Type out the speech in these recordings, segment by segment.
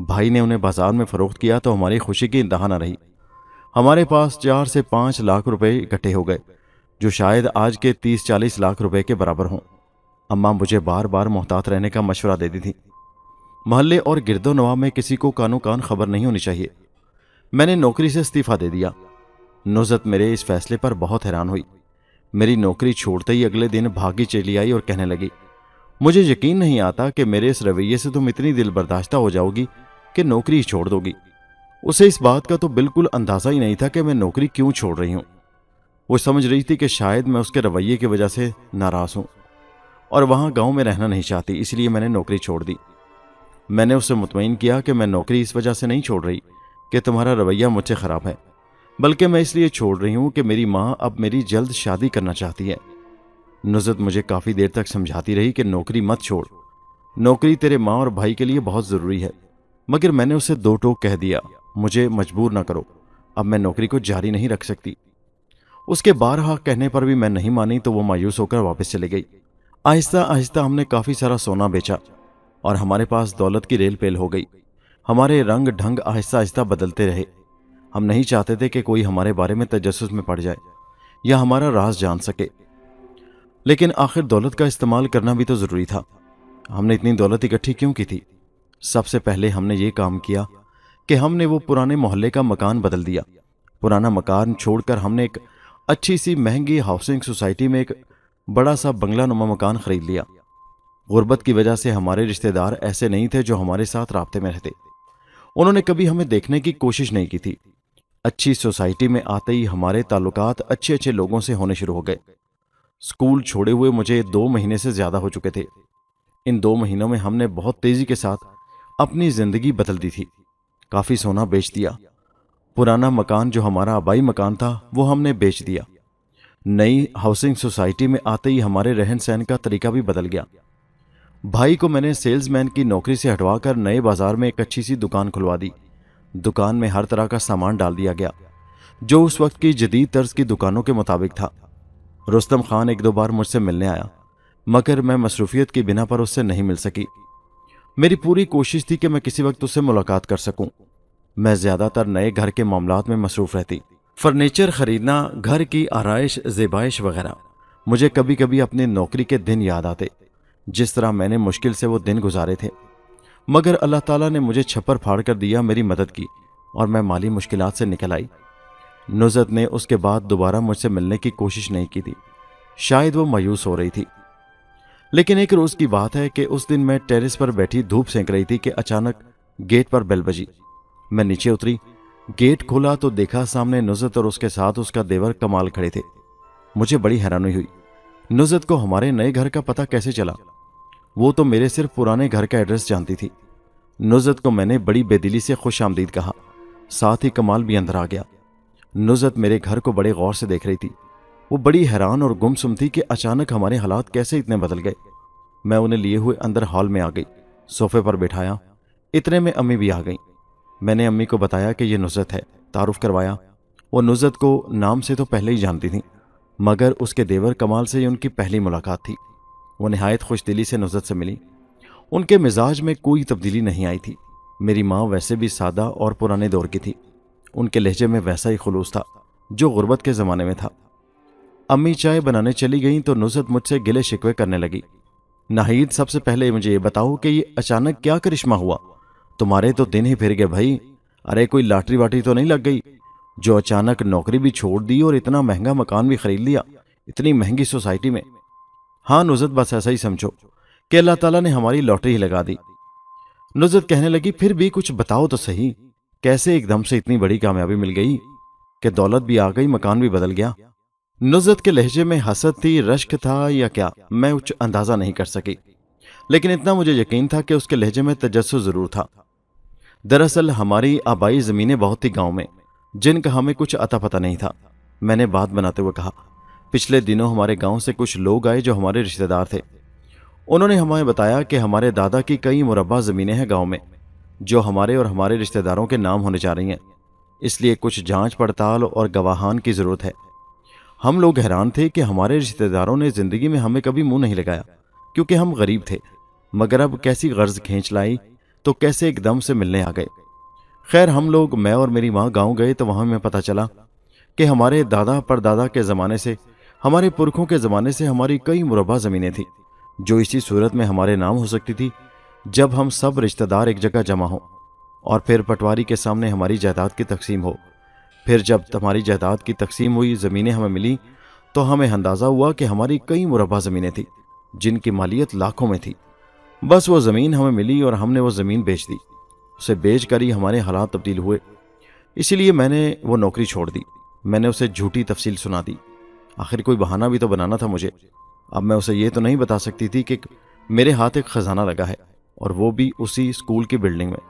بھائی نے انہیں بازار میں فروخت کیا تو ہماری خوشی کی انتہا نہ رہی۔ ہمارے پاس 4 سے 5 لاکھ روپے اکٹھے ہو گئے، جو شاید آج کے 30-40 لاکھ روپے کے برابر ہوں۔ اماں مجھے بار بار محتاط رہنے کا مشورہ دیتی تھی۔ محلے اور گرد و نواح میں کسی کو کانو کان خبر نہیں ہونی چاہیے۔ میں نے نوکری سے استعفیٰ دے دیا۔ نصرت میرے اس فیصلے پر بہت حیران ہوئی۔ میری نوکری چھوڑتے ہی اگلے دن بھاگی چلی آئی اور کہنے لگی، مجھے یقین نہیں آتا کہ میرے اس رویے سے تم اتنی دل برداشتہ ہو جاؤ گی کہ نوکری ہی چھوڑ دو گی۔ اسے اس بات کا تو بالکل اندازہ ہی نہیں تھا کہ میں نوکری کیوں چھوڑ رہی ہوں۔ وہ سمجھ رہی تھی کہ شاید میں اس کے رویے کی وجہ سے ناراض ہوں اور وہاں گاؤں میں رہنا نہیں چاہتی، اس لیے میں نے نوکری چھوڑ دی۔ میں نے اسے مطمئن کیا کہ میں نوکری اس وجہ سے نہیں چھوڑ رہی کہ تمہارا رویہ مجھ سے خراب ہے، بلکہ میں اس لیے چھوڑ رہی ہوں کہ میری ماں اب میری جلد شادی کرنا چاہتی ہے۔ نصرت مجھے کافی دیر تک سمجھاتی رہی کہ نوکری مت چھوڑ، نوکری تیرے ماں اور بھائی کے لیے بہت ضروری ہے، مگر میں نے اسے دو ٹوک کہہ دیا، مجھے مجبور نہ کرو، اب میں نوکری کو جاری نہیں رکھ سکتی۔ اس کے بارہا کہنے پر بھی میں نہیں مانی تو وہ مایوس ہو کر واپس چلے گئی۔ آہستہ آہستہ ہم نے کافی سارا سونا بیچا اور ہمارے پاس دولت کی ریل پیل ہو گئی۔ ہمارے رنگ ڈھنگ آہستہ آہستہ بدلتے رہے۔ ہم نہیں چاہتے تھے کہ کوئی ہمارے بارے میں تجسس میں پڑ جائے یا ہمارا راز جان سکے، لیکن آخر دولت کا استعمال کرنا بھی تو ضروری تھا۔ ہم نے اتنی دولت اکٹھی کیوں کی تھی؟ سب سے پہلے ہم نے یہ کام کیا کہ ہم نے وہ پرانے محلے کا مکان بدل دیا۔ پرانا مکان چھوڑ کر ہم نے ایک اچھی سی مہنگی ہاؤسنگ سوسائٹی میں ایک بڑا سا بنگلہ نما مکان خرید لیا۔ غربت کی وجہ سے ہمارے رشتہ دار ایسے نہیں تھے جو ہمارے ساتھ رابطے میں رہتے۔ انہوں نے کبھی ہمیں دیکھنے کی کوشش نہیں کی تھی۔ اچھی سوسائٹی میں آتے ہی ہمارے تعلقات اچھے اچھے لوگوں سے ہونے شروع ہو گئے۔ اسکول چھوڑے ہوئے مجھے 2 مہینے سے زیادہ ہو چکے تھے۔ ان 2 مہینوں میں ہم نے بہت تیزی کے ساتھ اپنی زندگی بدل دی تھی۔ کافی سونا بیچ دیا۔ پرانا مکان جو ہمارا آبائی مکان تھا وہ ہم نے بیچ دیا۔ نئی ہاؤسنگ سوسائٹی میں آتے ہی ہمارے رہن سہن کا طریقہ بھی بدل گیا۔ بھائی کو میں نے سیلز مین کی نوکری سے ہٹوا کر نئے بازار میں ایک اچھی سی دکان کھلوا دی۔ دکان میں ہر طرح کا سامان ڈال دیا گیا جو اس وقت کی جدید طرز کی دکانوں کے مطابق تھا۔ رستم خان 1-2 بار مجھ سے ملنے آیا، مگر میں مصروفیت کی بنا پر اس سے نہیں مل سکی۔ میری پوری کوشش تھی کہ میں کسی وقت اس سے ملاقات کر سکوں۔ میں زیادہ تر نئے گھر کے معاملات میں مصروف رہتی، فرنیچر خریدنا، گھر کی آرائش زیبائش وغیرہ۔ مجھے کبھی کبھی اپنی نوکری کے دن یاد آتے، جس طرح میں نے مشکل سے وہ دن گزارے تھے، مگر اللہ تعالیٰ نے مجھے چھپر پھاڑ کر دیا، میری مدد کی اور میں مالی مشکلات سے نکل آئی۔ نصرت نے اس کے بعد دوبارہ مجھ سے ملنے کی کوشش نہیں کی تھی، شاید وہ مایوس ہو رہی تھی۔ لیکن ایک روز کی بات ہے کہ اس دن میں ٹیرس پر بیٹھی دھوپ سینک رہی تھی کہ اچانک گیٹ پر بیل بجی۔ میں نیچے اتری، گیٹ کھولا تو دیکھا سامنے نصرت اور اس کے ساتھ اس کا دیور کمال کھڑے تھے۔ مجھے بڑی حیرانی ہوئی، نصرت کو ہمارے نئے گھر کا پتہ کیسے چلا؟ وہ تو میرے صرف پرانے گھر کا ایڈریس جانتی تھی۔ نصرت کو میں نے بڑی بے دلی سے خوش آمدید کہا، ساتھ ہی کمال بھی اندر آ گیا۔ نصرت میرے گھر کو بڑے غور سے دیکھ رہی تھی۔ وہ بڑی حیران اور گمسم تھی کہ اچانک ہمارے حالات کیسے اتنے بدل گئے۔ میں انہیں لیے ہوئے اندر ہال میں آ گئی، صوفے پر بٹھایا۔ اتنے میں امی بھی آ گئیں۔ میں نے امی کو بتایا کہ یہ نصرت ہے، تعارف کروایا۔ وہ نصرت کو نام سے تو پہلے ہی جانتی تھیں، مگر اس کے دیور کمال سے یہ ان کی پہلی ملاقات تھی۔ وہ نہایت خوش دلی سے نصرت سے ملی۔ ان کے مزاج میں کوئی تبدیلی نہیں آئی تھی۔ میری ماں ویسے بھی سادہ اور پرانے دور کی تھی، ان کے لہجے میں ویسا ہی خلوص تھا جو غربت کے زمانے میں تھا۔ امی چائے بنانے چلی گئیں تو نصرت مجھ سے گلے شکوے کرنے لگی۔ ناہید، سب سے پہلے مجھے یہ بتاؤ کہ یہ اچانک کیا کرشمہ ہوا؟ تمہارے تو دن ہی پھر گئے بھائی۔ ارے کوئی لاٹری واٹری تو نہیں لگ گئی جو اچانک نوکری بھی چھوڑ دی اور اتنا مہنگا مکان بھی خرید لیا اتنی مہنگی سوسائٹی میں؟ ہاں نصرت، بس ایسا ہی سمجھو کہ اللہ تعالیٰ نے ہماری لاٹری ہی لگا دی۔ نصرت کہنے لگی، پھر بھی کچھ بتاؤ تو صحیح، کیسے ایک دم سے اتنی بڑی کامیابی مل گئی کہ دولت بھی آ گئی، مکان بھی بدل گیا؟ نصرت کے لہجے میں حسد تھی، رشک تھا یا کیا، میں کچھ اندازہ نہیں کر سکی، لیکن اتنا مجھے یقین تھا کہ اس کے لہجے میں تجسس ضرور تھا۔ دراصل ہماری آبائی زمینیں بہت تھی گاؤں میں، جن کا ہمیں کچھ عطا پتہ نہیں تھا۔ میں نے بات بناتے ہوئے کہا، پچھلے دنوں ہمارے گاؤں سے کچھ لوگ آئے جو ہمارے رشتہ دار تھے۔ انہوں نے ہمیں بتایا کہ ہمارے دادا کی کئی مربع زمینیں ہیں گاؤں میں جو ہمارے اور ہمارے رشتہ داروں کے نام ہونے جا رہی ہیں، اس لیے کچھ جانچ پڑتال اور گواہان کی ضرورت ہے۔ ہم لوگ حیران تھے کہ ہمارے رشتہ داروں نے زندگی میں ہمیں کبھی منہ نہیں لگایا کیونکہ ہم غریب تھے، مگر اب کیسی غرض کھینچ لائی تو کیسے ایک دم سے ملنے آ گئے۔ خیر ہم لوگ، میں اور میری ماں گاؤں گئے تو وہاں میں پتہ چلا کہ ہمارے دادا پردادا کے زمانے سے، ہمارے پرکھوں کے زمانے سے ہماری کئی مربع زمینیں تھیں جو اسی صورت میں ہمارے نام ہو سکتی تھی جب ہم سب رشتہ دار ایک جگہ جمع ہوں اور پھر پٹواری کے سامنے ہماری جائیداد کی تقسیم ہو۔ پھر جب ہماری جائیداد کی تقسیم ہوئی، زمینیں ہمیں ملی، تو ہمیں اندازہ ہوا کہ ہماری کئی مربع زمینیں تھیں جن کی مالیت لاکھوں میں تھی۔ بس وہ زمین ہمیں ملی اور ہم نے وہ زمین بیچ دی۔ اسے بیچ کر ہی ہمارے حالات تبدیل ہوئے، اسی لیے میں نے وہ نوکری چھوڑ دی۔ میں نے اسے جھوٹی تفصیل سنا دی، آخر کوئی بہانہ بھی تو بنانا تھا مجھے۔ اب میں اسے یہ تو نہیں بتا سکتی تھی کہ میرے ہاتھ ایک خزانہ لگا ہے، اور وہ بھی اسی اسکول کی بلڈنگ میں۔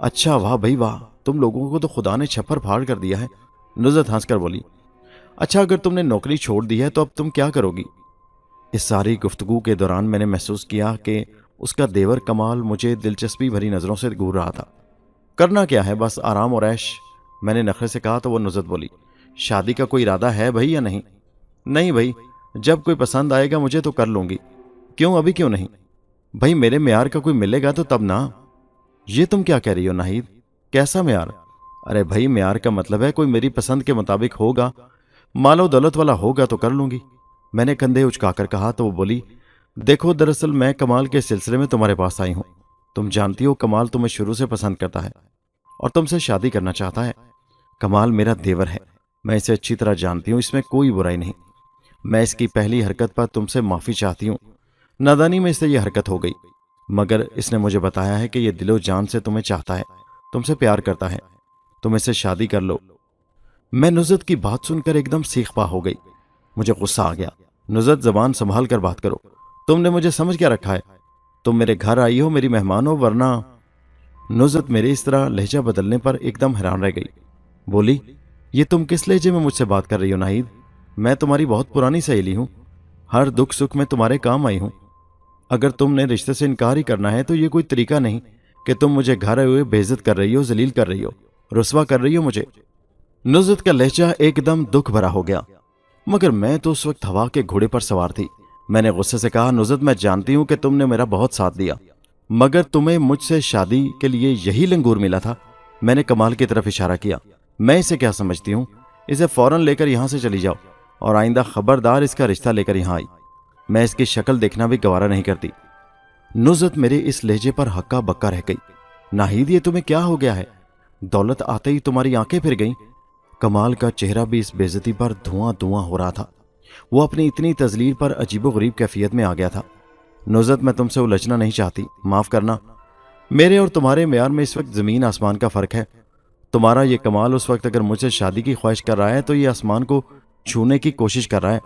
اچھا، واہ بھائی واہ، تم لوگوں کو تو خدا نے چھپر پھاڑ کر دیا ہے، نزہت ہنس کر بولی۔ اچھا، اگر تم نے نوکری چھوڑ دی ہے تو اب تم کیا کرو گی؟ اس ساری گفتگو کے دوران میں نے محسوس کیا کہ اس کا دیور کمال مجھے دلچسپی بھری نظروں سے گھور رہا تھا۔ کرنا کیا ہے، بس آرام اور عیش، میں نے نخرے سے کہا تو وہ نزہت بولی۔ شادی کا کوئی ارادہ ہے بھائی یا نہیں؟ نہیں بھائی، جب کوئی پسند آئے گا مجھے تو کر لوں گی۔ کیوں، ابھی کیوں نہیں؟ بھائی میرے معیار کا کوئی ملے گا تو تب نا۔ یہ تم کیا کہہ رہی ہو ناہید؟ کیسا معیار؟ ارے بھائی معیار کا مطلب ہے کوئی میری پسند کے مطابق ہوگا، مال و دولت والا ہوگا تو کر لوں گی۔ میں نے کندھے اچکا کر کہا تو وہ بولی، دیکھو دراصل میں کمال کے سلسلے میں تمہارے پاس آئی ہوں۔ تم جانتی ہو کمال تمہیں شروع سے پسند کرتا ہے اور تم سے شادی کرنا چاہتا ہے۔ کمال میرا دیور ہے، میں اسے اچھی طرح جانتی ہوں، اس میں کوئی برائی نہیں۔ میں اس کی پہلی حرکت پر تم سے معافی چاہتی ہوں، نادانی میں اس سے یہ حرکت ہو گئی، مگر اس نے مجھے بتایا ہے کہ یہ دل و جان سے تمہیں چاہتا ہے، تم سے پیار کرتا ہے، تم اس سے شادی کر لو۔ میں نزہت کی بات سن کر ایک دم سیخ پا ہو گئی، مجھے غصہ آ گیا۔ نزہت زبان سنبھال کر بات کرو، تم نے مجھے سمجھ کیا رکھا ہے؟ تم میرے گھر آئی ہو، میری مہمان ہو، ورنہ… نزہت میرے اس طرح لہجہ بدلنے پر ایک دم حیران رہ گئی، بولی، یہ تم کس لہجے میں مجھ سے بات کر رہی ہو ناہید؟ میں تمہاری بہت پرانی سہیلی ہوں، ہر دکھ سکھ میں تمہارے کام آئی ہوں۔ اگر تم نے رشتے سے انکار ہی کرنا ہے تو یہ کوئی طریقہ نہیں کہ تم مجھے گھر آئے ہوئے بے عزت کر رہی ہو، ذلیل کر رہی ہو، رسوا کر رہی ہو مجھے۔ نزہت کا لہجہ ایک دم دکھ بھرا ہو گیا، مگر میں تو اس وقت ہوا کے گھوڑے پر سوار تھی۔ میں نے غصے سے کہا، نزہت میں جانتی ہوں کہ تم نے میرا بہت ساتھ دیا، مگر تمہیں مجھ سے شادی کے لیے یہی لنگور ملا تھا؟ میں نے کمال کی طرف اشارہ کیا۔ میں اسے کیا سمجھتی ہوں؟ اسے فوراً لے کر یہاں سے چلی جاؤ اور آئندہ خبردار اس کا رشتہ لے کر یہاں آئی، میں اس کی شکل دیکھنا بھی گوارا نہیں کرتی۔ نزہت میرے اس لہجے پر ہکا بکا رہ گئی۔ ناہید یہ تمہیں کیا ہو گیا ہے؟ دولت آتے ہی تمہاری آنکھیں پھر گئیں؟ کمال کا چہرہ بھی اس بے عزتی پر دھواں دھواں ہو رہا تھا، وہ اپنی اتنی تذلیل پر عجیب و غریب کیفیت میں آ گیا تھا۔ نزہت میں تم سے الجھنا نہیں چاہتی، معاف کرنا، میرے اور تمہارے معیار میں اس وقت زمین آسمان کا فرق ہے۔ تمہارا یہ کمال اس وقت اگر مجھ سے شادی کی خواہش کر رہا ہے تو یہ آسمان کو چھونے کی کوشش کر رہا ہے۔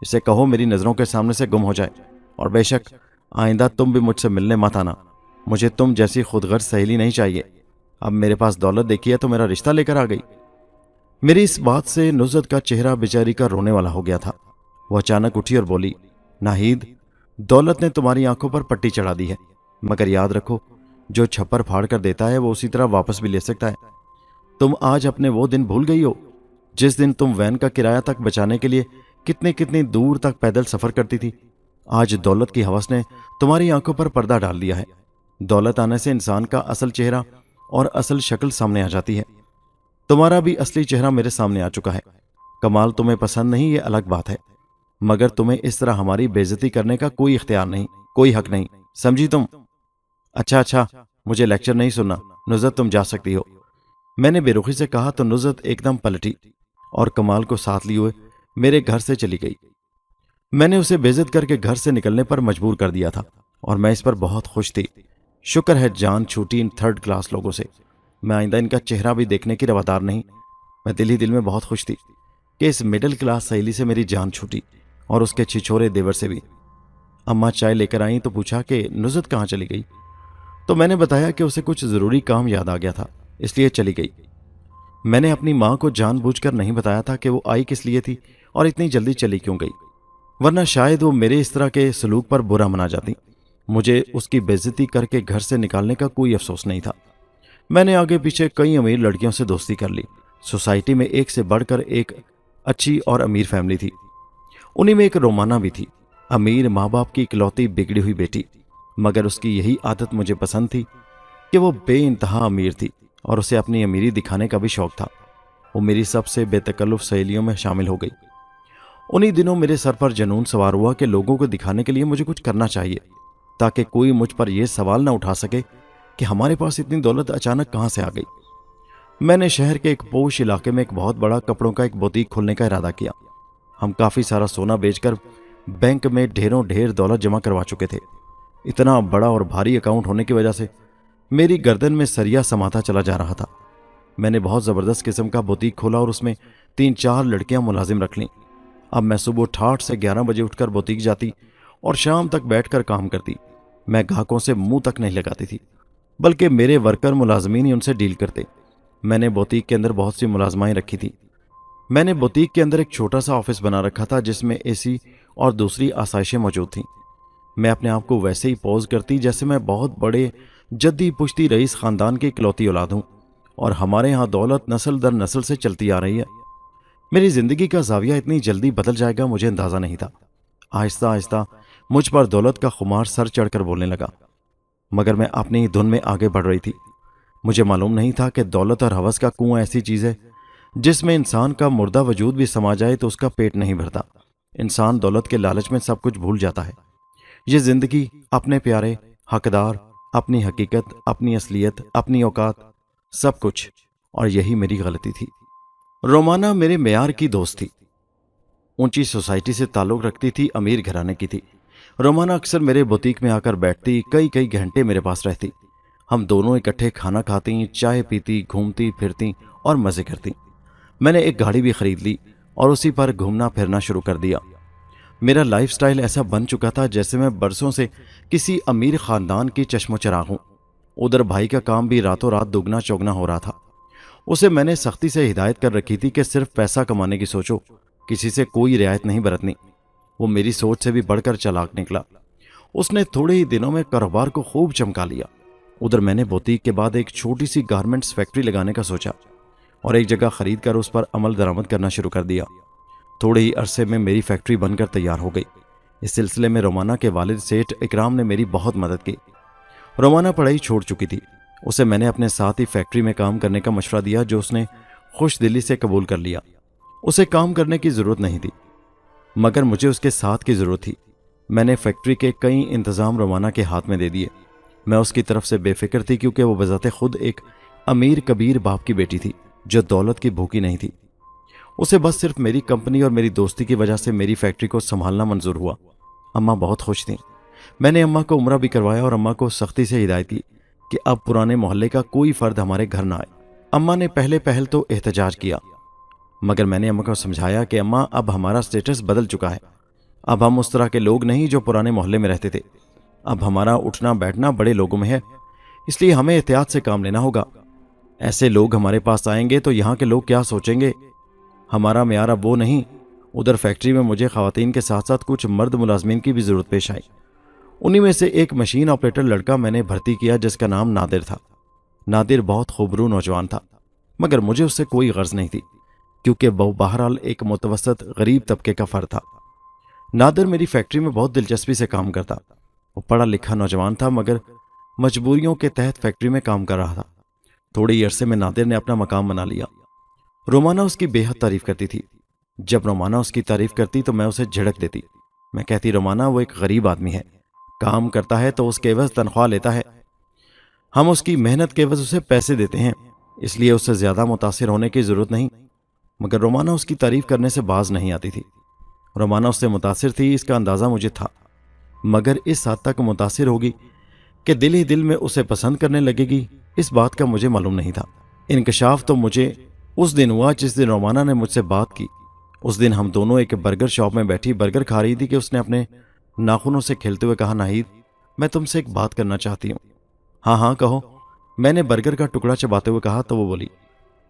اسے کہو میری نظروں کے سامنے سے گم ہو جائے، اور بے شک آئندہ تم بھی مجھ سے ملنے مت آنا، مجھے تم جیسی خود غرض سہیلی نہیں چاہیے۔ اب میرے پاس دولت دیکھی ہے تو میرا رشتہ لے کر آ گئی۔ میری اس بات سے نزہت کا چہرہ بیچاری کا رونے والا ہو گیا تھا۔ وہ اچانک اٹھی اور بولی، ناہید، دولت نے تمہاری آنکھوں پر پٹی چڑھا دی ہے، مگر یاد رکھو جو چھپر پھاڑ کر دیتا ہے وہ اسی طرح واپس بھی لے سکتا ہے۔ تم آج اپنے وہ دن بھول گئی ہو جس دن تم وین کا کرایہ تک بچانے کے لیے کتنی دور تک پیدل سفر کرتی تھی؟ آج دولت کی ہوس نے تمہاری آنکھوں پر پردہ ڈال دیا ہے۔ دولت آنے سے انسان کا اصل چہرہ اور اصل شکل سامنے آ جاتی ہے۔ تمہارا بھی اصلی چہرہ میرے سامنے آ چکا ہے۔ کمال تمہیں پسند نہیں، یہ الگ بات ہے، مگر تمہیں اس طرح ہماری بے عزتی کرنے کا کوئی اختیار نہیں، کوئی حق نہیں، سمجھی تم؟ اچھا، مجھے لیکچر نہیں سننا، نزہت تم جا سکتی ہو، میں نے بے رخی سے کہا تو نزہت ایک دم پلٹی اور کمال کو ساتھ لیے ہوئے میرے گھر سے چلی گئی۔ میں نے اسے بے عزت کر کے گھر سے نکلنے پر مجبور کر دیا تھا اور میں اس پر بہت خوش تھی۔ شکر ہے جان چھوٹی ان تھرڈ کلاس لوگوں سے، میں آئندہ ان کا چہرہ بھی دیکھنے کی روادار نہیں۔ میں دل ہی دل میں بہت خوش تھی کہ اس مڈل کلاس سہیلی سے میری جان چھوٹی، اور اس کے چھچورے دیور سے بھی۔ اماں چائے لے کر آئیں تو پوچھا کہ نزہت کہاں چلی گئی، تو میں نے بتایا کہ اسے کچھ ضروری کام یاد آ گیا تھا، اس لیے چلی گئی۔ میں نے اپنی ماں کو جان بوجھ کر نہیں بتایا تھا کہ وہ آئی کس لیے تھی اور اتنی جلدی چلی کیوں گئی، ورنہ شاید وہ میرے اس طرح کے سلوک پر برا منا جاتی۔ مجھے اس کی بے عزتی کر کے گھر سے نکالنے کا کوئی افسوس نہیں تھا۔ میں نے آگے پیچھے کئی امیر لڑکیوں سے دوستی کر لی، سوسائٹی میں ایک سے بڑھ کر ایک اچھی اور امیر فیملی تھی، انہی میں ایک رومانہ بھی تھی، امیر ماں باپ کی اکلوتی بگڑی ہوئی بیٹی، مگر اس کی یہی عادت مجھے پسند تھی کہ وہ بے انتہا امیر تھی اور اسے اپنی امیری دکھانے کا بھی شوق تھا۔ وہ میری سب سے بے تکلف سہیلیوں میں شامل ہو گئی۔ انہی دنوں میرے سر پر جنون سوار ہوا کہ لوگوں کو دکھانے کے لیے مجھے کچھ کرنا چاہیے تاکہ کوئی مجھ پر یہ سوال نہ اٹھا سکے کہ ہمارے پاس اتنی دولت اچانک کہاں سے آ گئی۔ میں نے شہر کے ایک پوش علاقے میں ایک بہت بڑا کپڑوں کا ایک بوتیک کھولنے کا ارادہ کیا۔ ہم کافی سارا سونا بیچ کر بینک میں ڈھیر دولت جمع کروا چکے تھے۔ اتنا بڑا اور بھاری اکاؤنٹ ہونے کی وجہ سے میری گردن میں سریا سماتا چلا جا رہا تھا۔ میں نے بہت زبردست قسم کا بوتیک کھولا اور اس میں 3-4 لڑکیاں ملازم رکھ لیں۔ اب میں صبح ٹھاٹھ سے 11 بجے اٹھ کر بوتیک جاتی اور شام تک بیٹھ کر کام کرتی۔ میں گاہکوں سے منہ تک نہیں لگاتی تھی، بلکہ میرے ورکر ملازمین ہی ان سے ڈیل کرتے۔ میں نے بوتیک کے اندر بہت سی ملازمائیں رکھی تھی۔ میں نے بوتیک کے اندر ایک چھوٹا سا آفس بنا رکھا تھا جس میں اے سی اور دوسری آسائشیں موجود تھیں۔ میں اپنے آپ کو ویسے ہی پوز کرتی جیسے میں بہت بڑے جدی پشتی رئیس خاندان کی اکلوتی اولاد ہوں اور ہمارے ہاں دولت نسل در نسل سے چلتی آ رہی ہے۔ میری زندگی کا زاویہ اتنی جلدی بدل جائے گا مجھے اندازہ نہیں تھا۔ آہستہ آہستہ مجھ پر دولت کا خمار سر چڑھ کر بولنے لگا، مگر میں اپنی دھن میں آگے بڑھ رہی تھی۔ مجھے معلوم نہیں تھا کہ دولت اور ہوس کا کنواں ایسی چیز ہے جس میں انسان کا مردہ وجود بھی سما جائے تو اس کا پیٹ نہیں بھرتا۔ انسان دولت کے لالچ میں سب کچھ بھول جاتا ہے۔ یہ زندگی، اپنے پیارے، حقدار، اپنی حقیقت، اپنی اصلیت، اپنی اوقات، سب کچھ، اور یہی میری غلطی تھی۔ رومانا میرے معیار کی دوست تھی۔ اونچی سوسائٹی سے تعلق رکھتی تھی، امیر گھرانے کی تھی۔ رومانا اکثر میرے بوتیک میں آ کر بیٹھتی، کئی گھنٹے میرے پاس رہتی۔ ہم دونوں اکٹھے کھانا کھاتی، چائے پیتی، گھومتی پھرتی اور مزے کرتی۔ میں نے ایک گاڑی بھی خرید لی اور اسی پر گھومنا پھرنا شروع کر دیا۔ میرا لائف سٹائل ایسا بن چکا تھا جیسے میں برسوں سے کسی امیر خاندان کی چشم و چراغ ہوں۔ ادھر بھائی کا کام بھی راتوں رات دگنا چوگنا ہو رہا تھا۔ اسے میں نے سختی سے ہدایت کر رکھی تھی کہ صرف پیسہ کمانے کی سوچو، کسی سے کوئی رعایت نہیں برتنی۔ وہ میری سوچ سے بھی بڑھ کر چالاک نکلا۔ اس نے تھوڑے ہی دنوں میں کاروبار کو خوب چمکا لیا۔ ادھر میں نے بوتیک کے بعد ایک چھوٹی سی گارمنٹس فیکٹری لگانے کا سوچا اور ایک جگہ خرید کر اس پر عمل درآمد کرنا شروع کر دیا۔ تھوڑے ہی عرصے میں میری فیکٹری بن کر تیار ہو گئی۔ اس سلسلے میں رومانا کے والد سیٹھ اکرام نے میری بہت مدد کی۔ رومانا پڑھائی چھوڑ چکی تھی۔ اسے میں نے اپنے ساتھ ہی فیکٹری میں کام کرنے کا مشورہ دیا جو اس نے خوش دلی سے قبول کر لیا۔ اسے کام کرنے کی ضرورت نہیں تھی، مگر مجھے اس کے ساتھ کی ضرورت تھی۔ میں نے فیکٹری کے کئی انتظام رومانا کے ہاتھ میں دے دیے۔ میں اس کی طرف سے بے فکر تھی کیونکہ وہ بذات خود ایک امیر کبیر باپ کی بیٹی تھی جو دولت کی بھوکی نہیں تھی۔ اسے بس صرف میری کمپنی اور میری دوستی کی وجہ سے میری فیکٹری کو سنبھالنا منظور ہوا۔ اماں بہت خوش تھیں۔ میں نے اماں کو عمرہ بھی کروایا اور اماں کو سختی سے ہدایت کی کہ اب پرانے محلے کا کوئی فرد ہمارے گھر نہ آئے۔ اماں نے پہل تو احتجاج کیا، مگر میں نے اماں کو سمجھایا کہ اماں اب ہمارا سٹیٹس بدل چکا ہے۔ اب ہم اس طرح کے لوگ نہیں جو پرانے محلے میں رہتے تھے۔ اب ہمارا اٹھنا بیٹھنا بڑے لوگوں میں ہے، اس لیے ہمیں احتیاط سے کام لینا ہوگا۔ ایسے لوگ ہمارے پاس آئیں گے تو یہاں کے لوگ کیا سوچیں گے؟ ہمارا معیار اب وہ نہیں۔ ادھر فیکٹری میں مجھے خواتین کے ساتھ ساتھ کچھ مرد ملازمین کی بھی ضرورت پیش آئی۔ انہی میں سے ایک مشین آپریٹر لڑکا میں نے بھرتی کیا جس کا نام نادر تھا۔ نادر بہت خوبرو نوجوان تھا، مگر مجھے اس سے کوئی غرض نہیں تھی کیونکہ وہ بہرحال ایک متوسط غریب طبقے کا فرد تھا۔ نادر میری فیکٹری میں بہت دلچسپی سے کام کرتا۔ وہ پڑھا لکھا نوجوان تھا مگر مجبوریوں کے تحت فیکٹری میں کام کر رہا تھا۔ تھوڑے ہی عرصے میں نادر نے اپنا مقام بنا لیا۔ رومانا اس کی بے حد تعریف کرتی تھی۔ جب رومانا اس کی تعریف کرتی تو میں اسے جھڑک دیتی۔ میں کہتی، رومانا وہ ایک غریب آدمی ہے، کام کرتا ہے تو اس کے عوض تنخواہ لیتا ہے، ہم اس کی محنت کے عوض اسے پیسے دیتے ہیں، اس لیے اس سے زیادہ متاثر ہونے کی ضرورت نہیں۔ مگر رومانا اس کی تعریف کرنے سے باز نہیں آتی تھی۔ رومانا اس سے متاثر تھی، اس کا اندازہ مجھے تھا، مگر اس حد تک متاثر ہوگی کہ دل ہی دل میں اسے پسند کرنے لگے گی، اس بات کا مجھے معلوم نہیں تھا۔ انکشاف تو مجھے اس دن ہوا جس دن رومانا نے مجھ سے بات کی۔ اس دن ہم دونوں ایک برگر شاپ میں بیٹھی برگر کھا رہی تھی کہ اس نے اپنے ناخنوں سے کھیلتے ہوئے کہا، ناہید میں تم سے ایک بات کرنا چاہتی ہوں۔ ہاں ہاں کہو، میں نے برگر کا ٹکڑا چباتے ہوئے کہا تو وہ بولی،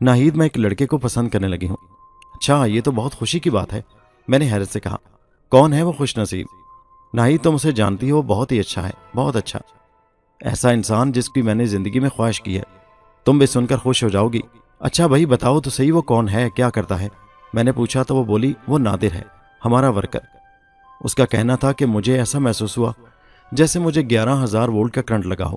ناہید میں ایک لڑکے کو پسند کرنے لگی ہوں۔ اچھا، یہ تو بہت خوشی کی بات ہے، میں نے حیرت سے کہا۔ کون ہے وہ خوش نصیب؟ ناہید تم اسے جانتی ہو، بہت ہی اچھا ہے، بہت اچھا، ایسا انسان جس کی میں نے زندگی میں خواہش کی ہے، تم بھی سن کر خوش ہو جاؤ گی۔ اچھا بھائی بتاؤ تو صحیح وہ کون ہے، کیا کرتا ہے؟ میں نے پوچھا تو وہ بولی، وہ نادر ہے، ہمارا ورکر۔ اس کا کہنا تھا کہ مجھے ایسا محسوس ہوا جیسے مجھے 11,000 وولٹ کا کرنٹ لگا ہو۔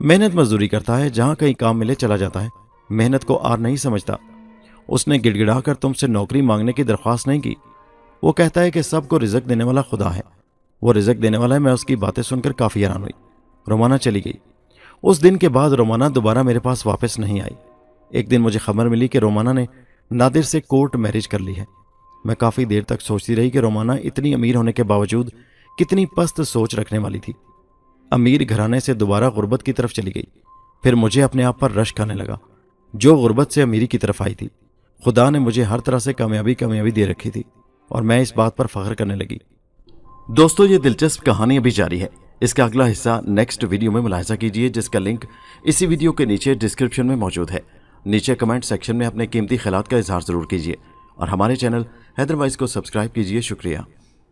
محنت مزدوری کرتا ہے, جہاں کہیں کام ملے چلا جاتا ہے, محنت کو آر نہیں سمجھتا. اس نے گڑ گڑا کر تم سے نوکری مانگنے کی درخواست نہیں کی. وہ کہتا ہے کہ سب کو رزق دینے والا خدا ہے, وہ رزق دینے والا ہے. میں اس کی باتیں سن کر کافی حیران ہوئی. رومانہ چلی گئی. اس دن کے بعد رومانہ دوبارہ میرے پاس واپس نہیں آئی. ایک دن مجھے خبر ملی کہ رومانہ نے نادر سے کورٹ میرج کر لی ہے. میں کافی دیر تک سوچتی رہی کہ رومانہ اتنی امیر ہونے کے باوجود کتنی پست سوچ رکھنے والی تھی. امیر گھرانے سے دوبارہ غربت کی طرف چلی گئی. پھر مجھے اپنے آپ پر رشک آنے لگا. جو غربت سے امیری کی طرف آئی تھی, خدا نے مجھے ہر طرح سے کامیابی دے رکھی تھی, اور میں اس بات پر فخر کرنے لگی. دوستو, یہ دلچسپ کہانی ابھی جاری ہے. اس کا اگلا حصہ نیکسٹ ویڈیو میں ملاحظہ کیجیے, جس کا لنک اسی ویڈیو کے نیچے ڈسکرپشن میں موجود ہے. نیچے کمنٹ سیکشن میں اپنے قیمتی خیالات کا اظہار ضرور کیجیے, اور ہمارے چینل حیدر وائس کو سبسکرائب کیجیے. شکریہ.